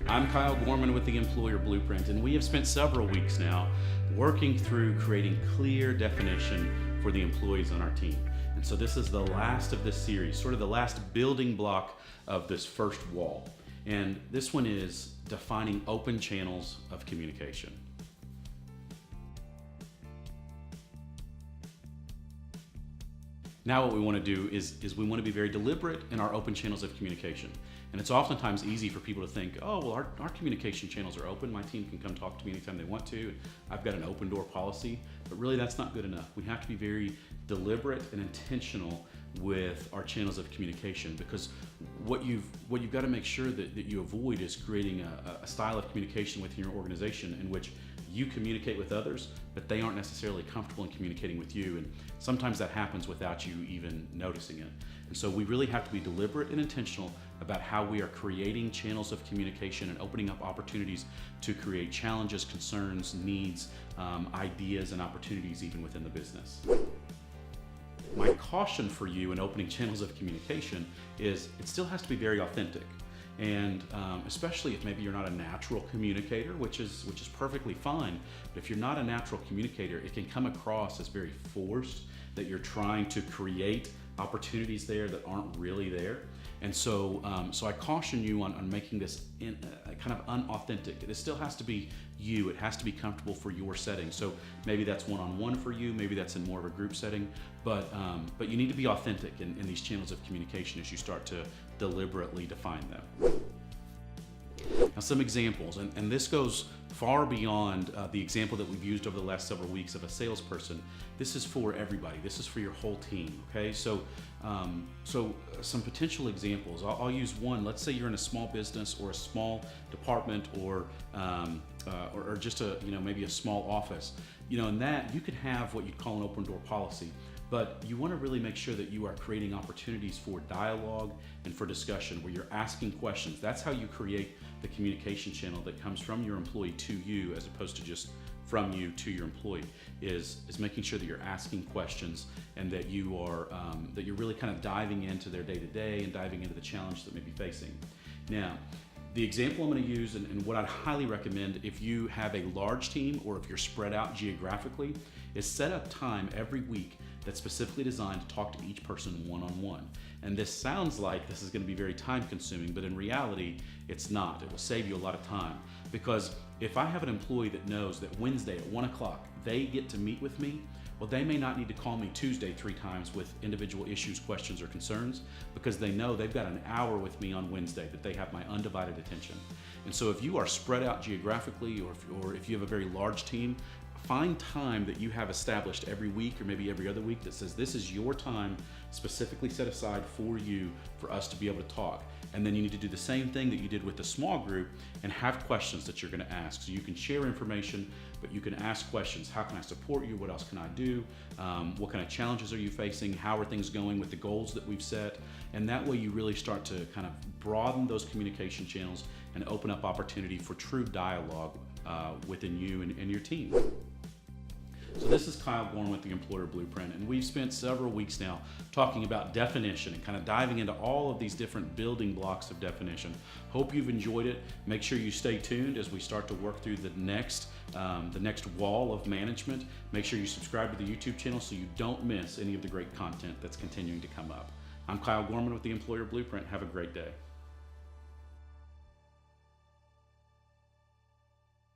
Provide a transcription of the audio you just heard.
I'm Kyle Gorman with the Employer Blueprint, and we have spent several weeks now working through creating clear definition for the employees on our team. And so this is the last of this series, sort of the last building block of this first wall. And this one is defining open channels of communication. Now what we want to do is we want to be very deliberate in our open channels of communication. And it's oftentimes easy for people to think, oh, well, our communication channels are open. My team can come talk to me anytime they want to. I've got an open door policy. But really, that's not good enough. We have to be very deliberate and intentional with our channels of communication, because what you've got to make sure that you avoid is creating a style of communication within your organization in which you communicate with others, but they aren't necessarily comfortable in communicating with you. And sometimes that happens without you even noticing it. And so we really have to be deliberate and intentional about how we are creating channels of communication and opening up opportunities to create challenges, concerns, needs, ideas, and opportunities even within the business. My caution for you in opening channels of communication is it still has to be very authentic. And especially if maybe you're not a natural communicator, which is perfectly fine. But if you're not a natural communicator, it can come across as very forced, that you're trying to create opportunities there that aren't really there. And so, I caution you on making this kind of unauthentic. It still has to be you. It has to be comfortable for your setting. So maybe that's one-on-one for you. Maybe that's in more of a group setting. But you need to be authentic in these channels of communication as you start to deliberately define them. Now, some examples, and this goes far beyond the example that we've used over the last several weeks of a salesperson. This is for everybody. This is for your whole team. Okay, so some potential examples. I'll use one. Let's say you're in a small business or a small department, or just maybe a small office. In that you could have what you'd call an open door policy. But you want to really make sure that you are creating opportunities for dialogue and for discussion, where you're asking questions. That's how you create the communication channel that comes from your employee to you, as opposed to just from you to your employee, is making sure that you're asking questions and that you are that you're really kind of diving into their day-to-day and diving into the challenge that may be facing. Now, the example I'm going to use, and what I'd highly recommend if you have a large team or if you're spread out geographically, is set up time every week that's specifically designed to talk to each person one-on-one. And this sounds like this is going to be very time consuming, but in reality, it's not. It will save you a lot of time, because if I have an employee that knows that Wednesday at 1 o'clock, they get to meet with me, well, they may not need to call me Tuesday 3 times with individual issues, questions, or concerns, because they know they've got an hour with me on Wednesday that they have my undivided attention. And so if you are spread out geographically, or if you have a very large team, find time that you have established every week or maybe every other week that says this is your time specifically set aside for you, for us to be able to talk. And then you need to do the same thing that you did with the small group and have questions that you're going to ask. So you can share information, but you can ask questions. How can I support you? What else can I do? What kind of challenges are you facing? How are things going with the goals that we've set? And that way you really start to kind of broaden those communication channels and open up opportunity for true dialogue within you and your team. So this is Kyle Gorman with the Employer Blueprint, and we've spent several weeks now talking about definition and kind of diving into all of these different building blocks of definition. Hope you've enjoyed it. Make sure you stay tuned as we start to work through the next wall of management. Make sure you subscribe to the YouTube channel so you don't miss any of the great content that's continuing to come up. I'm Kyle Gorman with the Employer Blueprint. Have a great day.